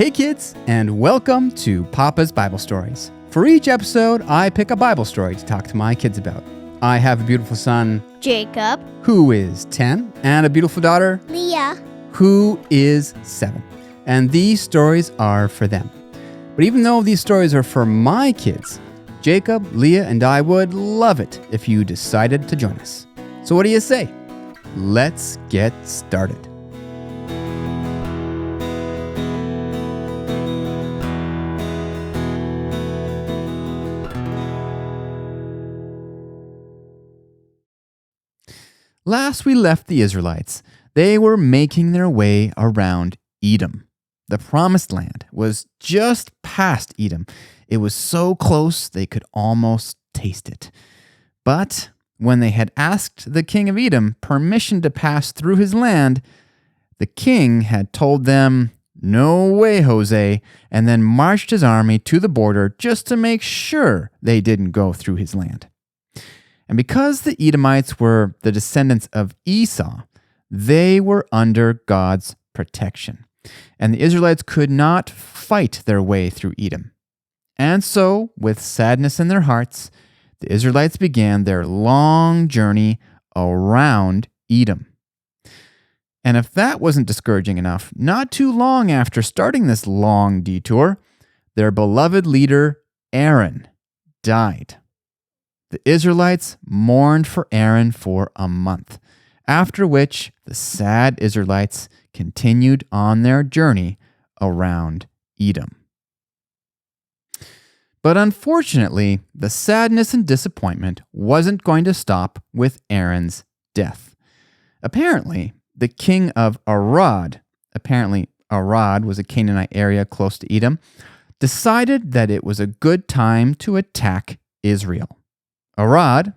Hey kids, and welcome to Papa's Bible Stories. For each episode, I pick a Bible story to talk to my kids about. I have a beautiful son, Jacob, who is 10, and a beautiful daughter, Leah, who is 7. And these stories are for them. But even though these stories are for my kids, Jacob, Leah, and I would love it if you decided to join us. So what do you say? Let's get started. Last we left the Israelites, they were making their way around Edom. The promised land was just past Edom. It was so close they could almost taste it. But when they had asked the king of Edom permission to pass through his land, the king had told them, "No way, Jose," and then marched his army to the border just to make sure they didn't go through his land. And because the Edomites were the descendants of Esau, they were under God's protection. And the Israelites could not fight their way through Edom. And so, with sadness in their hearts, the Israelites began their long journey around Edom. And if that wasn't discouraging enough, not too long after starting this long detour, their beloved leader, Aaron, died. The Israelites mourned for Aaron for a month, after which the sad Israelites continued on their journey around Edom. But unfortunately, the sadness and disappointment wasn't going to stop with Aaron's death. Apparently, the king of Arad was a Canaanite area close to Edom, decided that it was a good time to attack Israel. Arad,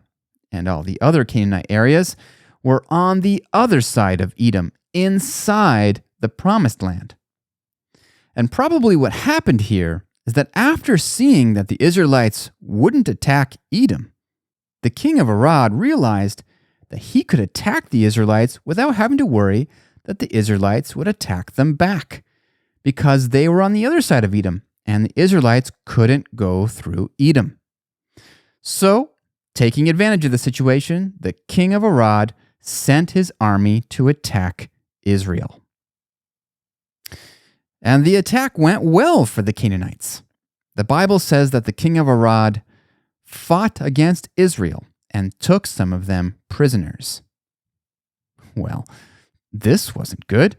and all the other Canaanite areas, were on the other side of Edom, inside the Promised Land. And probably what happened here is that after seeing that the Israelites wouldn't attack Edom, the king of Arad realized that he could attack the Israelites without having to worry that the Israelites would attack them back, because they were on the other side of Edom, and the Israelites couldn't go through Edom. So, taking advantage of the situation, the king of Arad sent his army to attack Israel. And the attack went well for the Canaanites. The Bible says that the king of Arad fought against Israel and took some of them prisoners. Well, this wasn't good.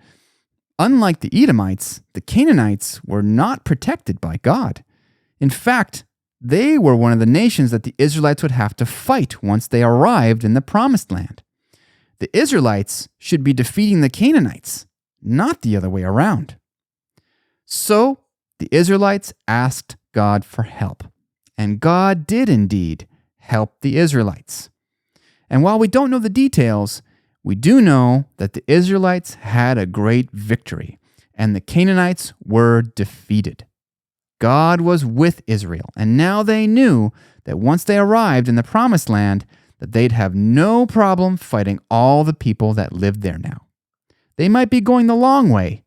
Unlike the Edomites, the Canaanites were not protected by God. In fact, they were one of the nations that the Israelites would have to fight once they arrived in the Promised Land. The Israelites should be defeating the Canaanites, not the other way around. So the Israelites asked God for help, and God did indeed help the Israelites. And while we don't know the details, we do know that the Israelites had a great victory, and the Canaanites were defeated. God was with Israel, and now they knew that once they arrived in the Promised Land, that they'd have no problem fighting all the people that lived there now. They might be going the long way,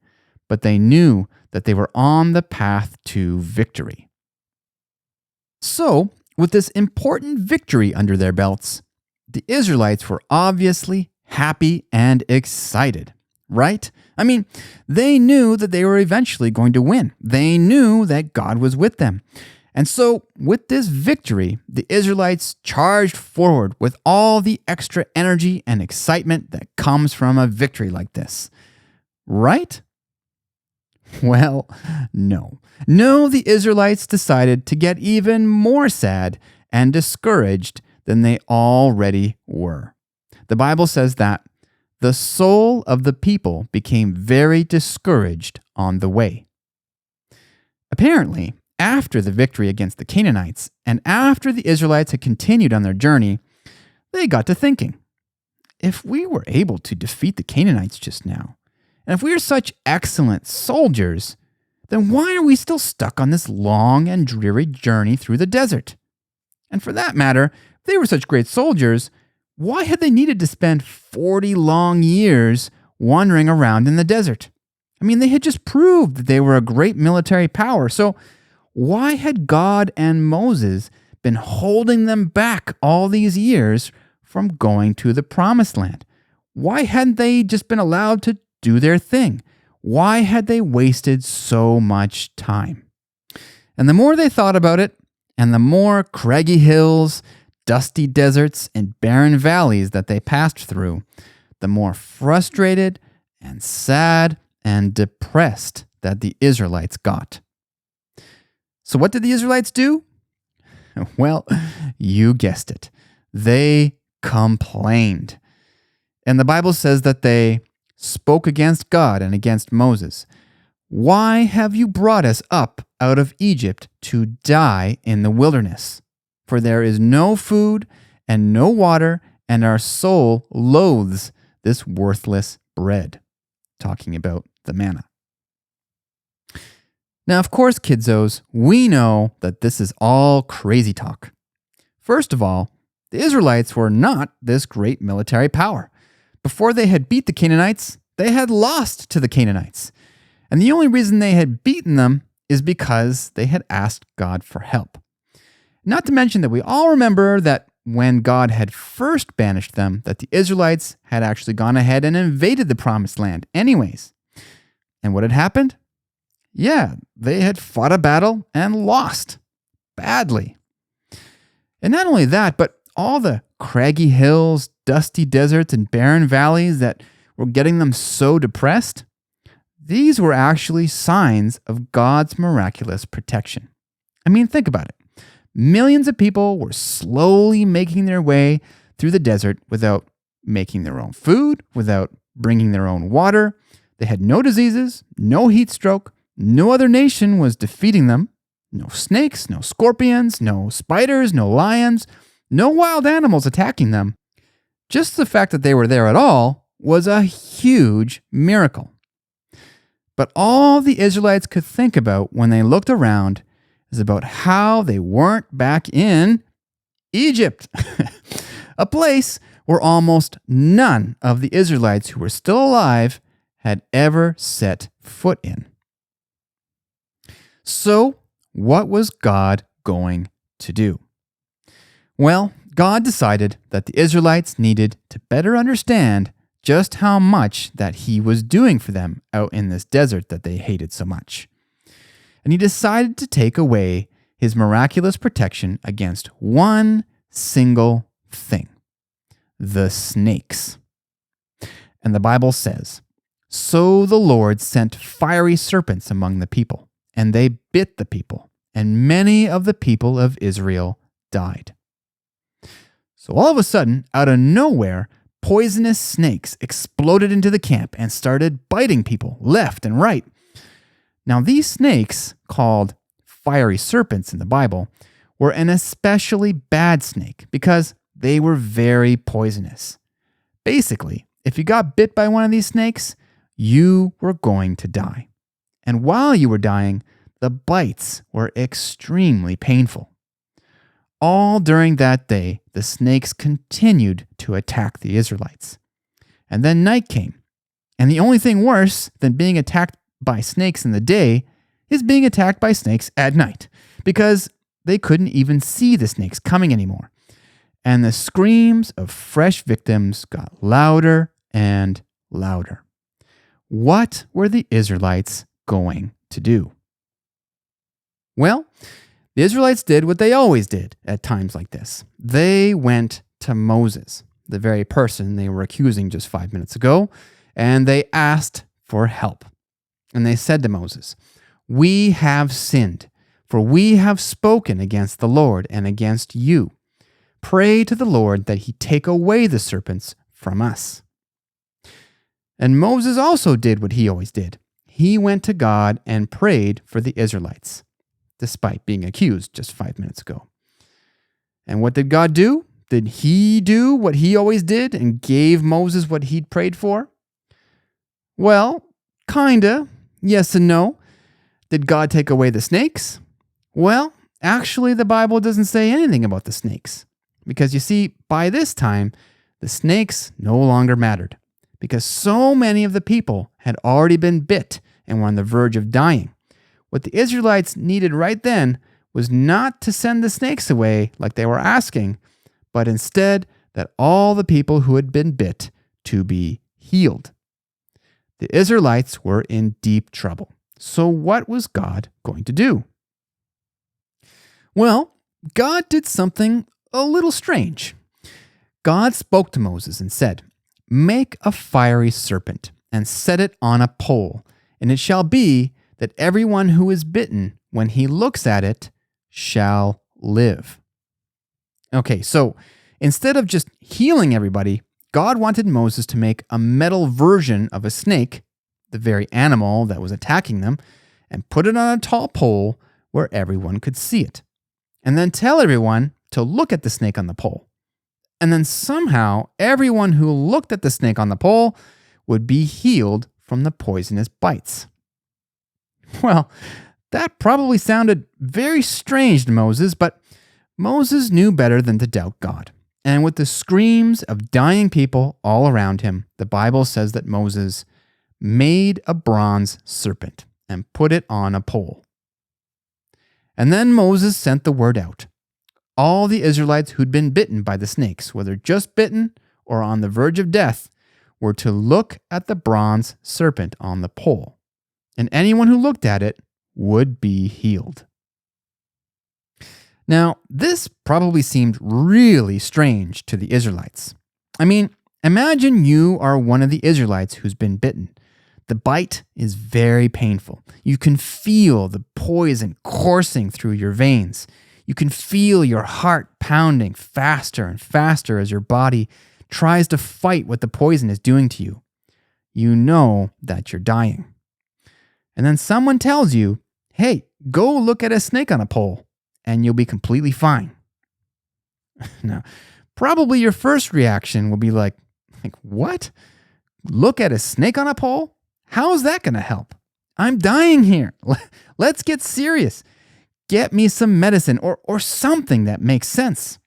but they knew that they were on the path to victory. So, with this important victory under their belts, the Israelites were obviously happy and excited. Right? I mean, they knew that they were eventually going to win. They knew that God was with them. And so, with this victory, the Israelites charged forward with all the extra energy and excitement that comes from a victory like this. Right? Well, no. No, the Israelites decided to get even more sad and discouraged than they already were. The Bible says that the soul of the people became very discouraged on the way. Apparently, after the victory against the Canaanites, and after the Israelites had continued on their journey, they got to thinking, if we were able to defeat the Canaanites just now, and if we are such excellent soldiers, then why are we still stuck on this long and dreary journey through the desert? And for that matter, if they were such great soldiers, why had they needed to spend 40 long years wandering around in the desert? I mean, they had just proved that they were a great military power. So why had God and Moses been holding them back all these years from going to the promised land? Why hadn't they just been allowed to do their thing? Why had they wasted so much time? And the more they thought about it, and the more craggy hills, dusty deserts, and barren valleys that they passed through, the more frustrated and sad and depressed that the Israelites got. So what did the Israelites do? Well, you guessed it. They complained. And the Bible says that they spoke against God and against Moses. Why have you brought us up out of Egypt to die in the wilderness? For there is no food and no water, and our soul loathes this worthless bread. Talking about the manna. Now, of course, kidzos, we know that this is all crazy talk. First of all, the Israelites were not this great military power. Before they had beat the Canaanites, they had lost to the Canaanites. And the only reason they had beaten them is because they had asked God for help. Not to mention that we all remember that when God had first banished them, that the Israelites had actually gone ahead and invaded the promised land anyways. And what had happened? Yeah, they had fought a battle and lost badly. And not only that, but all the craggy hills, dusty deserts, and barren valleys that were getting them so depressed, these were actually signs of God's miraculous protection. I mean, think about it. Millions of people were slowly making their way through the desert without making their own food, without bringing their own water. They had no diseases, no heat stroke. No other nation was defeating them. No snakes, no scorpions, no spiders, no lions, no wild animals attacking them. Just the fact that they were there at all was a huge miracle. But all the Israelites could think about when they looked around is about how they weren't back in Egypt, a place where almost none of the Israelites who were still alive had ever set foot in. So, what was God going to do? Well, God decided that the Israelites needed to better understand just how much that He was doing for them out in this desert that they hated so much. And He decided to take away His miraculous protection against one single thing: the snakes. And the Bible says, "So the Lord sent fiery serpents among the people, and they bit the people, and many of the people of Israel died." So all of a sudden, out of nowhere, poisonous snakes exploded into the camp and started biting people left and right. Now, these snakes, called fiery serpents in the Bible, were an especially bad snake because they were very poisonous. Basically, if you got bit by one of these snakes, you were going to die. And while you were dying, the bites were extremely painful. All during that day, the snakes continued to attack the Israelites. And then night came. And the only thing worse than being attacked by snakes in the day is being attacked by snakes at night, because they couldn't even see the snakes coming anymore. And the screams of fresh victims got louder and louder. What were the Israelites going to do? Well, the Israelites did what they always did at times like this. They went to Moses, the very person they were accusing just 5 minutes ago, and they asked for help. And they said to Moses, "We have sinned, for we have spoken against the Lord and against you. Pray to the Lord that He take away the serpents from us." And Moses also did what he always did. He went to God and prayed for the Israelites, despite being accused just 5 minutes ago. And what did God do? Did He do what He always did and gave Moses what he'd prayed for? Well, kinda. Yes and no. Did God take away the snakes? Well, actually, the Bible doesn't say anything about the snakes. Because you see, by this time, the snakes no longer mattered, because so many of the people had already been bit and were on the verge of dying. What the Israelites needed right then was not to send the snakes away like they were asking, but instead that all the people who had been bit to be healed. The Israelites were in deep trouble. So what was God going to do? Well, God did something a little strange. God spoke to Moses and said, "Make a fiery serpent and set it on a pole, and it shall be that everyone who is bitten, when he looks at it, shall live." Okay, so instead of just healing everybody, God wanted Moses to make a metal version of a snake, the very animal that was attacking them, and put it on a tall pole where everyone could see it. And then tell everyone to look at the snake on the pole. And then somehow everyone who looked at the snake on the pole would be healed from the poisonous bites. Well, that probably sounded very strange to Moses, but Moses knew better than to doubt God. And with the screams of dying people all around him, the Bible says that Moses made a bronze serpent and put it on a pole. And then Moses sent the word out. All the Israelites who'd been bitten by the snakes, whether just bitten or on the verge of death, were to look at the bronze serpent on the pole. And anyone who looked at it would be healed. Now, this probably seemed really strange to the Israelites. I mean, imagine you are one of the Israelites who's been bitten. The bite is very painful. You can feel the poison coursing through your veins. You can feel your heart pounding faster and faster as your body tries to fight what the poison is doing to you. You know that you're dying. And then someone tells you, "Hey, go look at a snake on a pole," and you'll be completely fine. Now, probably your first reaction will be like, what? Look at a snake on a pole? How is that going to help? I'm dying here. Let's get serious. Get me some medicine or something that makes sense.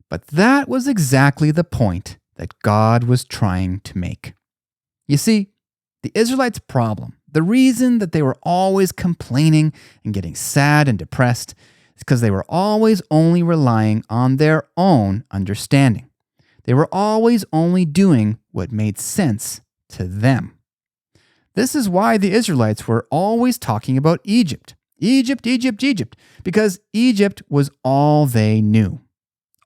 But that was exactly the point that God was trying to make. You see, the Israelites' problem, the reason that they were always complaining and getting sad and depressed, is because they were always only relying on their own understanding. They were always only doing what made sense to them. This is why the Israelites were always talking about Egypt. Egypt, Egypt, Egypt, because Egypt was all they knew.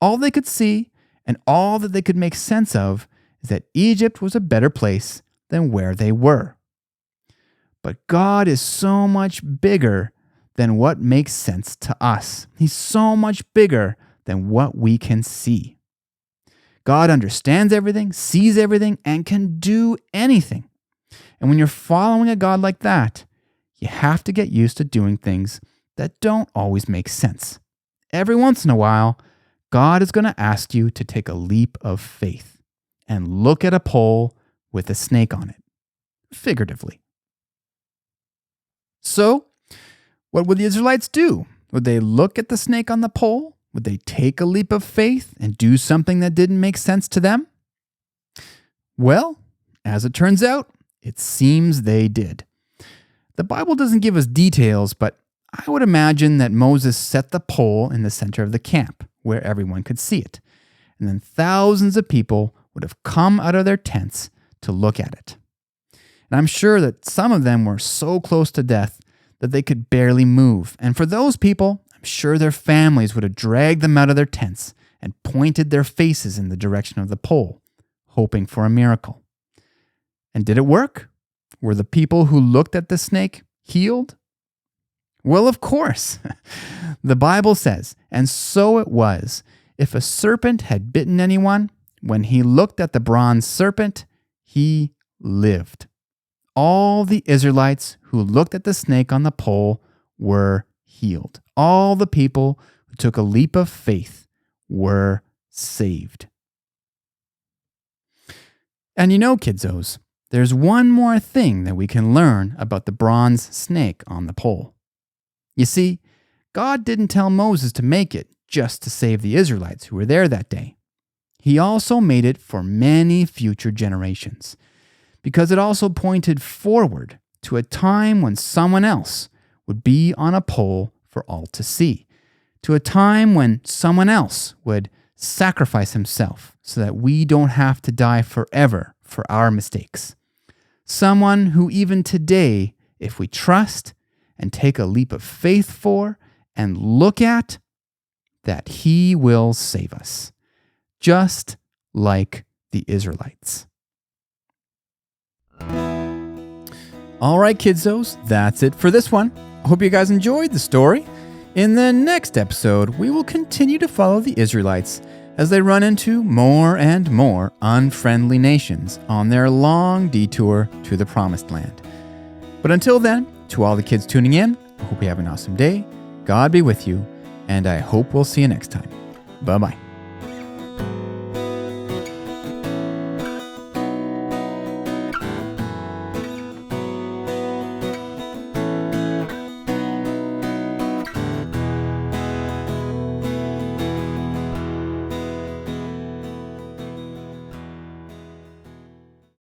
All they could see and all that they could make sense of is that Egypt was a better place than where they were. But God is so much bigger than what makes sense to us. He's so much bigger than what we can see. God understands everything, sees everything, and can do anything. And when you're following a God like that, you have to get used to doing things that don't always make sense. Every once in a while, God is going to ask you to take a leap of faith and look at a pole with a snake on it, figuratively. So, what would the Israelites do? Would they look at the snake on the pole? Would they take a leap of faith and do something that didn't make sense to them? Well, as it turns out, it seems they did. The Bible doesn't give us details, but I would imagine that Moses set the pole in the center of the camp where everyone could see it. And then thousands of people would have come out of their tents to look at it. And I'm sure that some of them were so close to death that they could barely move. And for those people, I'm sure their families would have dragged them out of their tents and pointed their faces in the direction of the pole, hoping for a miracle. And did it work? Were the people who looked at the snake healed? Well, of course. The Bible says, "And so it was, if a serpent had bitten anyone, when he looked at the bronze serpent, he lived." All the Israelites who looked at the snake on the pole were healed. All the people who took a leap of faith were saved. And you know, kidzos, there's one more thing that we can learn about the bronze snake on the pole. You see, God didn't tell Moses to make it just to save the Israelites who were there that day. He also made it for many future generations. because it also pointed forward to a time when someone else would be on a pole for all to see, to a time when someone else would sacrifice himself so that we don't have to die forever for our mistakes. Someone who even today, if we trust and take a leap of faith for and look at, that he will save us, just like the Israelites. All right, kidsos, that's it for this one. I hope you guys enjoyed the story. In the next episode, we will continue to follow the Israelites as they run into more and more unfriendly nations on their long detour to the Promised Land. But until then, to all the kids tuning in, I hope you have an awesome day. God be with you, and I hope we'll see you next time. Bye-bye.